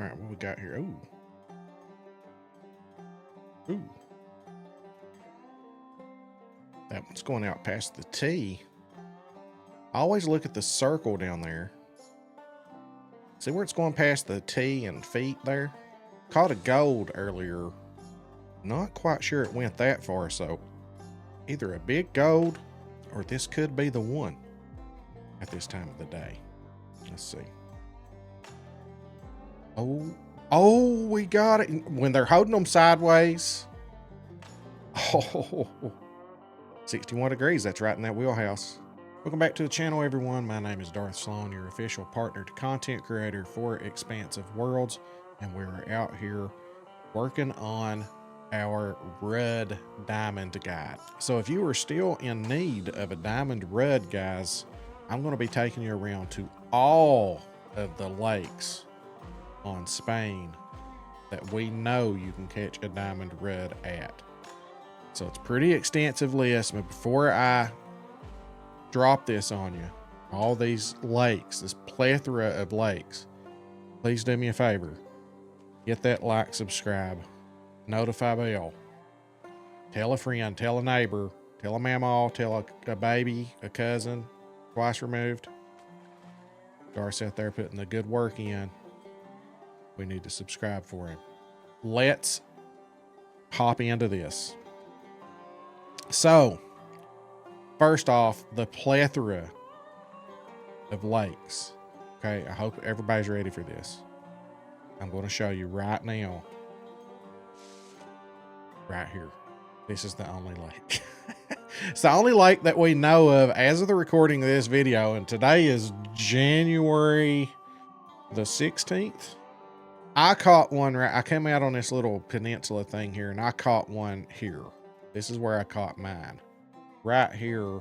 right, what we got here? Ooh. Ooh. That one's going out past the T. I always look at the circle down there. See where it's going past the T and feet there? Caught a gold earlier. Not quite sure it went that far, so either a big gold or this could be the one at this time of the day. Let's see. Oh, we got it. When they're holding them sideways. Oh, 61 degrees. That's right in that wheelhouse. Welcome back to the channel, everyone. My name is Darth Slone, your official partner to content creator for Expansive Worlds. And we're out here working on our Rudd Diamond Guide. So if you are still in need of a Diamond Rudd, guys, I'm going to be taking you around to all of the lakes on Spain that we know you can catch a Diamond Rudd at. So it's a pretty extensive list, but before I drop this on you, all these lakes, this plethora of lakes, please do me a favor. Get that like, subscribe, notify bell, tell a friend, tell a neighbor, tell a mama, tell a baby, a cousin, twice removed. Darth's out there putting the good work in. We need to subscribe for him. Let's hop into this. So, first off, the plethora of lakes. Okay, I hope everybody's ready for this. I'm going to show you right now. Right here. This is the only lake. It's the only lake that we know of as of the recording of this video. And today is January the 16th. I caught one right. I came out on this little peninsula thing here and I caught one here. This is where I caught mine. Right here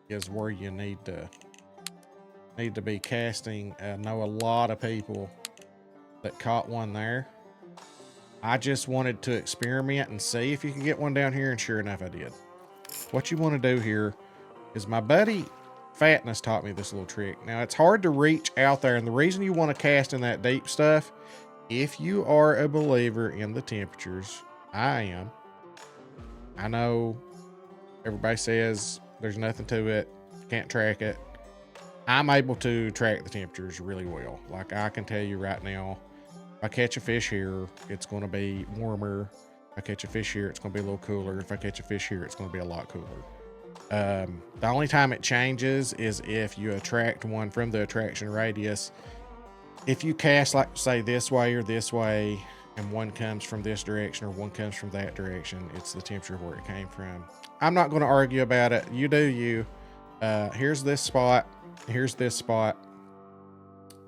is where you need to be casting. I know a lot of people that caught one there. I just wanted to experiment and see if you can get one down here, and sure enough I did. What you want to do here is, my buddy Fatness taught me this little trick. Now it's hard to reach out there, and the reason you want to cast in that deep stuff, if you are a believer in the temperatures, I am. I know everybody says there's nothing to it, can't track it. I'm able to track the temperatures really well. Like, I can tell you right now, if I catch a fish here, it's going to be warmer. If I catch a fish here, it's going to be a little cooler. If I catch a fish here, it's going to be a lot cooler. The only time it changes is if you attract one from the attraction radius. If you cast, like, say, this way or this way, and one comes from this direction or one comes from that direction, it's the temperature where it came from. I'm not going to argue about it. You do you. Here's this spot. Here's this spot.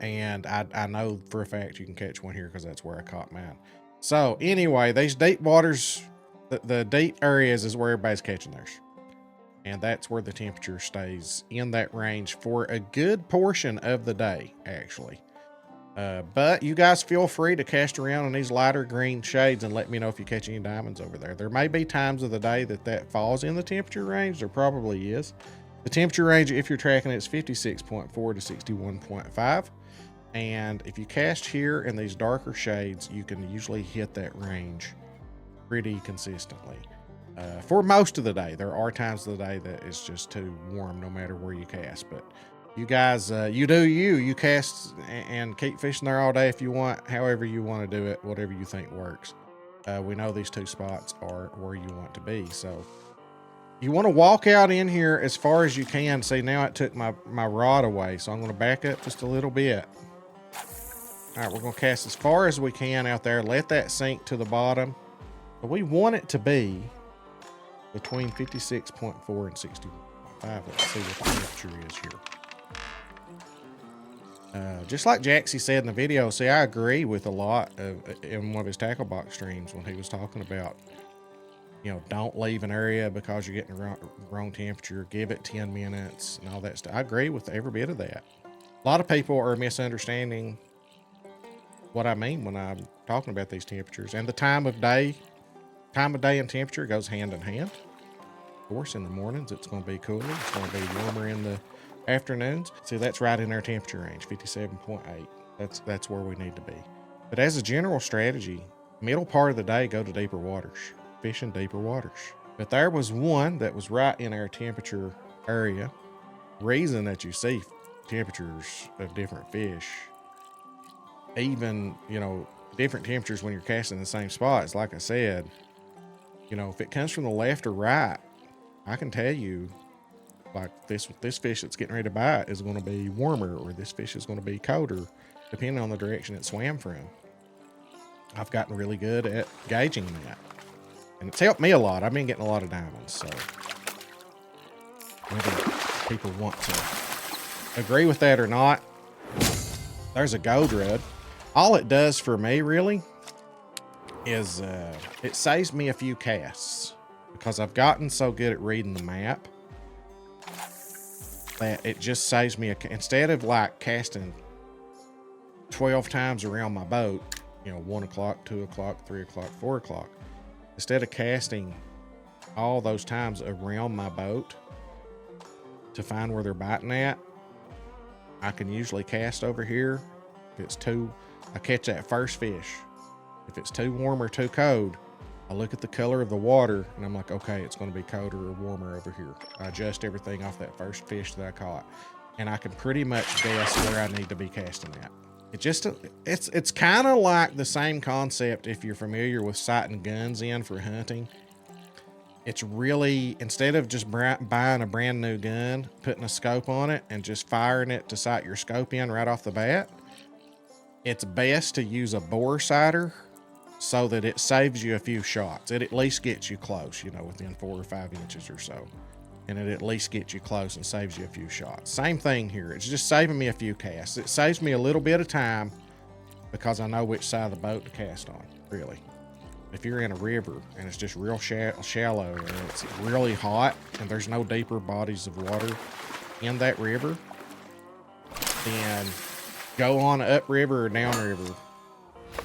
And I know for a fact you can catch one here because that's where I caught mine. So anyway, these deep waters, the deep areas is where everybody's catching theirs. And that's where the temperature stays in that range for a good portion of the day, actually. But you guys feel free to cast around in these lighter green shades and let me know if you catch any diamonds over there. There may be times of the day that falls in the temperature range. There probably is. The temperature range, if you're tracking it, is 56.4 to 61.5. And if you cast here in these darker shades, you can usually hit that range pretty consistently. For most of the day. There are times of the day that it's just too warm no matter where you cast. But you guys, you do you. You cast and keep fishing there all day if you want, however you want to do it, whatever you think works. We know these two spots are where you want to be. So you want to walk out in here as far as you can. See, now it took my rod away, so I'm going to back up just a little bit. All right, we're going to cast as far as we can out there. Let that sink to the bottom. But we want it to be between 56.4 and 61.5. Let's see what the temperature is here. Just like Jaxie said in the video, see, I agree with a lot in one of his tackle box streams when he was talking about, you know, don't leave an area because you're getting the wrong temperature. Give it 10 minutes and all that stuff. I agree with every bit of that. A lot of people are misunderstanding what I mean when I'm talking about these temperatures, and the time of day and temperature goes hand in hand. Of course, in the mornings, it's going to be cooler. It's going to be warmer in the afternoons. See, that's right in our temperature range, 57.8. That's where we need to be. But as a general strategy, middle part of the day, go to deeper waters, fish in deeper waters. But there was one that was right in our temperature area. Reason that you see temperatures of different fish, even, you know, different temperatures when you're casting the same spots. Like I said, you know, if it comes from the left or right, I can tell you, like this fish that's getting ready to bite is going to be warmer, or this fish is going to be colder, depending on the direction it swam from. I've gotten really good at gauging that, and it's helped me a lot. I've been getting a lot of diamonds, so whether people want to agree with that or not, there's a gold rod. All it does for me really is it saves me a few casts, because I've gotten so good at reading the map that it just saves me instead of like casting 12 times around my boat, you know, 1 o'clock, 2 o'clock, 3 o'clock, 4 o'clock, instead of casting all those times around my boat to find where they're biting at, I can usually cast over here. If it's I catch that first fish. If it's too warm or too cold, I look at the color of the water and I'm like, okay, it's going to be colder or warmer over here. I adjust everything off that first fish that I caught, and I can pretty much guess where I need to be casting at. It's kind of like the same concept if you're familiar with sighting guns in for hunting. It's really, instead of just buying a brand new gun, putting a scope on it and just firing it to sight your scope in right off the bat, it's best to use a bore sighter so that it saves you a few shots. It at least gets you close, you know, within 4 or 5 inches or so. And it at least gets you close and saves you a few shots. Same thing here. It's just saving me a few casts. It saves me a little bit of time because I know which side of the boat to cast on, really. If you're in a river and it's just real shallow and it's really hot and there's no deeper bodies of water in that river, then go on upriver or downriver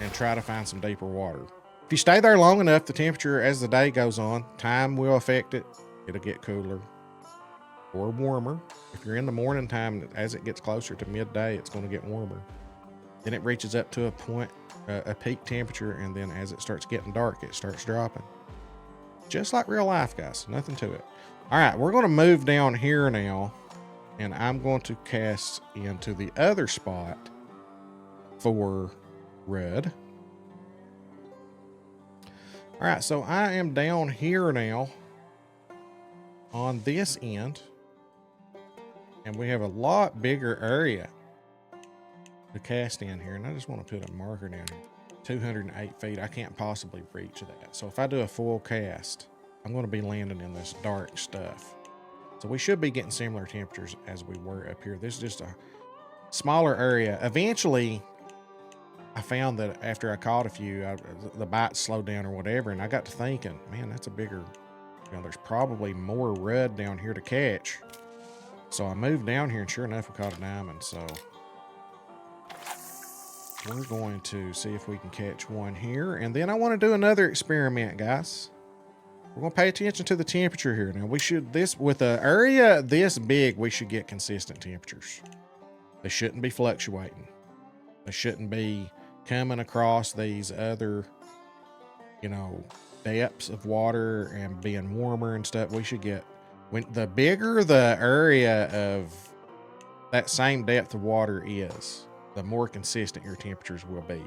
and try to find some deeper water. If you stay there long enough, the temperature as the day goes on, time will affect it. It'll get cooler or warmer. If you're in the morning time, as it gets closer to midday, it's going to get warmer. Then it reaches up to a point, a peak temperature, and then as it starts getting dark, it starts dropping. Just like real life, guys. Nothing to it. All right, we're going to move down here now, and I'm going to cast into the other spot for red. All right, so I am down here now on this end, and we have a lot bigger area to cast in here, and I just want to put a marker down here. 208 feet. I can't possibly reach that. So if I do a full cast, I'm going to be landing in this dark stuff. So we should be getting similar temperatures as we were up here. This is just a smaller area. Eventually, I found that after I caught a few, the bites slowed down or whatever, and I got to thinking, man, that's a bigger, you know, there's probably more rudd down here to catch. So I moved down here, and sure enough, we caught a diamond. So we're going to see if we can catch one here, and then I want to do another experiment, guys. We're going to pay attention to the temperature here. Now, we should, with an area this big, we should get consistent temperatures. They shouldn't be fluctuating. They shouldn't be coming across these other, you know, depths of water and being warmer and stuff. We should get, the bigger the area of that same depth of water is, the more consistent your temperatures will be.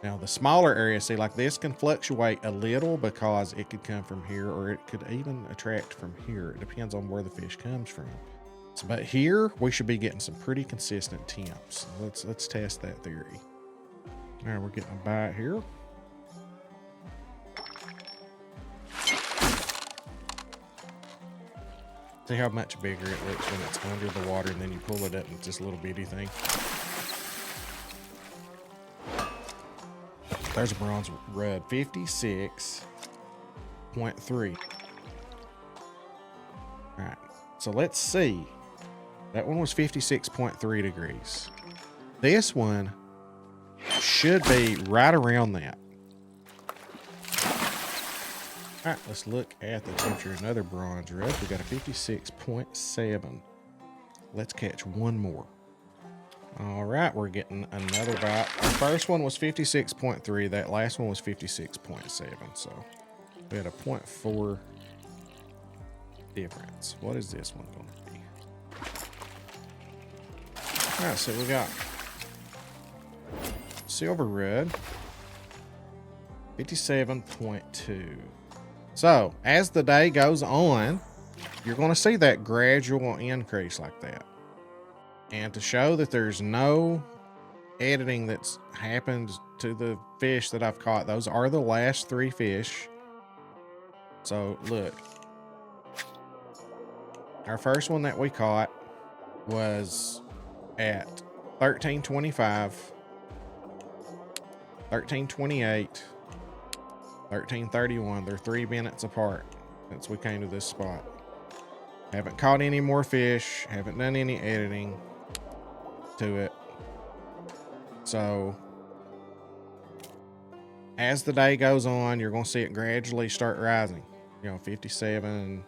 Now, the smaller area, see, like this can fluctuate a little because it could come from here, or it could even attract from here. It depends on where the fish comes from. So, but here, we should be getting some pretty consistent temps. Let's test that theory. All right, we're getting a bite here. See how much bigger it looks when it's under the water, and then you pull it up and it's this little bitty thing. There's a bronze rudd, 56.3. All right, so let's see. That one was 56.3 degrees. This one should be right around that. All right, let's look at the temperature. Another bronze rudd. We got a 56.7. Let's catch one more. All right, we're getting another bite. Our first one was 56.3. That last one was 56.7. So we had a 0.4 difference. What is this one going to be? All right, so we got silver red, 57.2. So as the day goes on, you're going to see that gradual increase like that. And to show that there's no editing that's happened to the fish that I've caught, those are the last 3 fish. So look, our first one that we caught was at 13:25, 13:28, 13:31. They're 3 minutes apart since we came to this spot. Haven't caught any more fish, haven't done any editing to it. So as the day goes on, you're going to see it gradually start rising. You know, 57.1,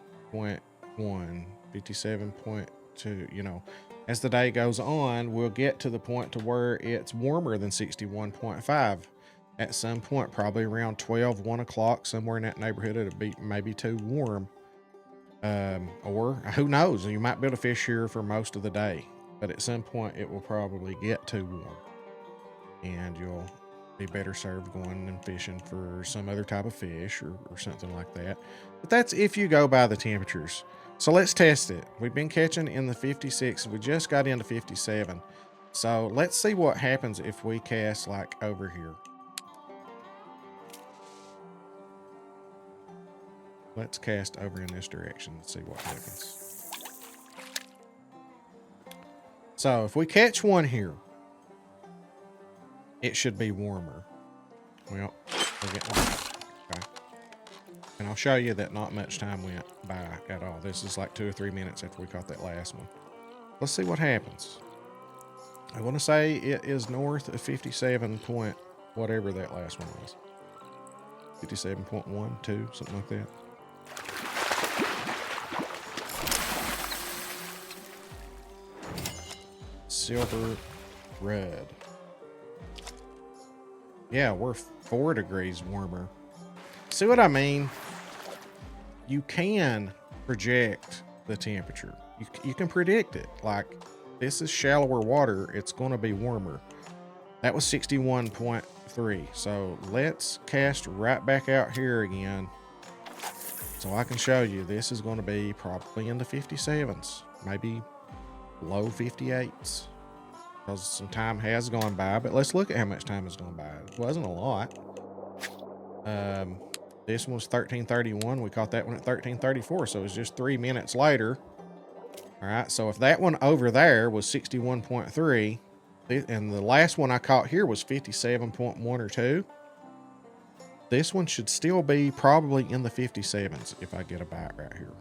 57.2, you know, as the day goes on, we'll get to the point to where it's warmer than 61.5 at some point, probably around 12, 1 o'clock, somewhere in that neighborhood. It'll be maybe too warm. Or who knows, you might be able to fish here for most of the day, but at some point it will probably get too warm and you'll be better served going and fishing for some other type of fish or something like that. But that's if you go by the temperatures. So let's test it. We've been catching in the 56. We just got into 57. So let's see what happens if we cast like over here. Let's cast over in this direction and see what happens. So if we catch one here, it should be warmer. Well, we're getting okay. And I'll show you that not much time went by at all. This is like 2 or 3 minutes after we caught that last one. Let's see what happens. I want to say it is north of 57 point whatever that last one was. 57.1, 2, something like that. Silver red. Yeah, we're 4 degrees warmer. See what I mean? You can project the temperature. You can predict it. Like, this is shallower water. It's going to be warmer. That was 61.3. So let's cast right back out here again. So I can show you this is going to be probably in the 57s. Maybe low 58s. Because some time has gone by, but let's look at how much time has gone by. It wasn't a lot. This one was 13:31. We caught that one at 13:34, so it was just 3 minutes later. All right, so if that one over there was 61.3, and the last one I caught here was 57.1 or 2, this one should still be probably in the 57s if I get a bite right here.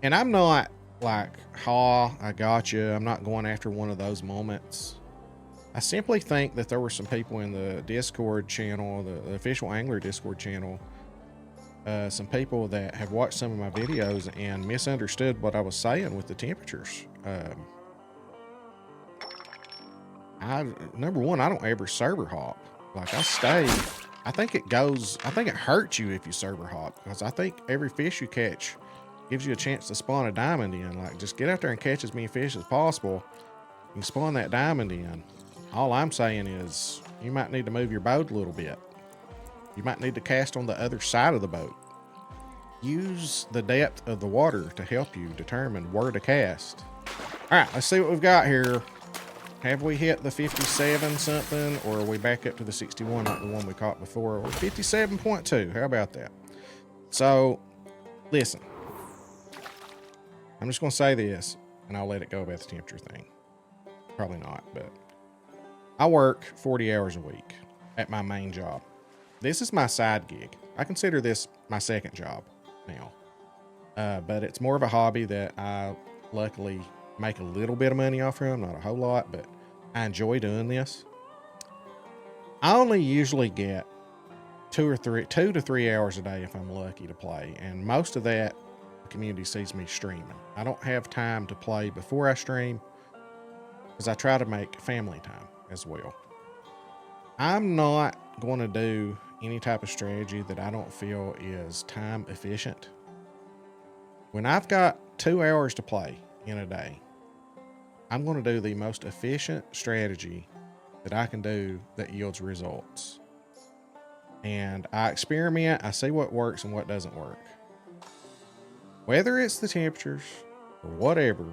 And I'm not like, I got you. I'm not going after one of those moments. I simply think that there were some people in the Discord channel, the official angler Discord channel, some people that have watched some of my videos and misunderstood what I was saying with the temperatures. Number one, I don't ever server hop. Like, I think it hurts you if you server hop, because I think every fish you catch gives you a chance to spawn a diamond in. Like, just get out there and catch as many fish as possible and spawn that diamond in. All I'm saying is you might need to move your boat a little bit. You might need to cast on the other side of the boat. Use the depth of the water to help you determine where to cast. All right, let's see what we've got here. Have we hit the 57 something, or are we back up to the 61 like the one we caught before? Or 57.2, how about that? So, listen. I'm just going to say this, and I'll let it go about the temperature thing. Probably not, but I work 40 hours a week at my main job. This is my side gig. I consider this my second job now. But it's more of a hobby that I luckily make a little bit of money off from, not a whole lot, but I enjoy doing this. I only usually get 2 to 3 hours a day if I'm lucky to play, and most of that the community sees me streaming. I don't have time to play before I stream because because I try to make family time as well. I'm not going to do any type of strategy that I don't feel is time efficient. When I've got 2 hours to play in a day, I'm going to do the most efficient strategy that I can do that yields results. And I experiment, I see what works and what doesn't work. Whether it's the temperatures or whatever,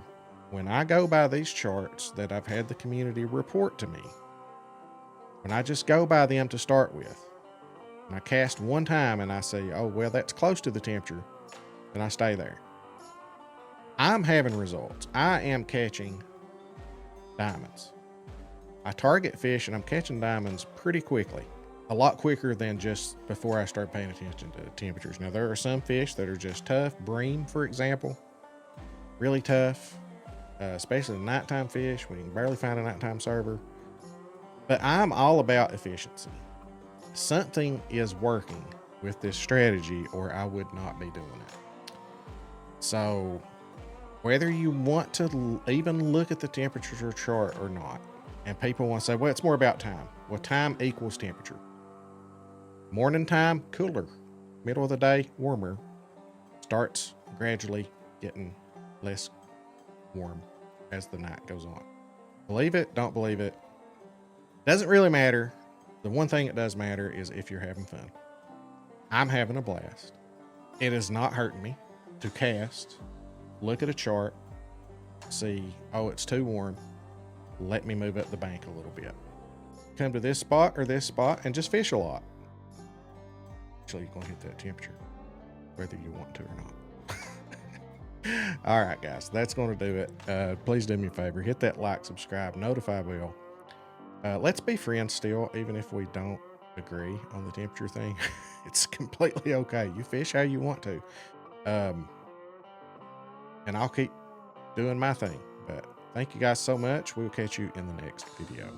when I go by these charts that I've had the community report to me, when I just go by them to start with, and I cast one time and I say, oh, well, that's close to the temperature, then I stay there. I'm having results. I am catching diamonds. I target fish and I'm catching diamonds pretty quickly. A lot quicker than just before I start paying attention to temperatures. Now, there are some fish that are just tough. Bream, for example, really tough, especially nighttime fish when you can barely find a nighttime server. But I'm all about efficiency. Something is working with this strategy or I would not be doing it. So whether you want to even look at the temperature chart or not, and people want to say, well, it's more about time. Well, time equals temperature. Morning time, cooler. Middle of the day, warmer. Starts gradually getting less warm as the night goes on. Believe it, don't believe it. Doesn't really matter. The one thing that does matter is if you're having fun. I'm having a blast. It is not hurting me to cast, look at a chart, see, oh, it's too warm. Let me move up the bank a little bit. Come to this spot or this spot and just fish a lot. Actually, you're going to hit that temperature, whether you want to or not. All right, guys, that's going to do it. Please do me a favor. Hit that like, subscribe, notify bell. Let's be friends still, even if we don't agree on the temperature thing. It's completely okay. You fish how you want to. And I'll keep doing my thing. But thank you guys so much. We'll catch you in the next video.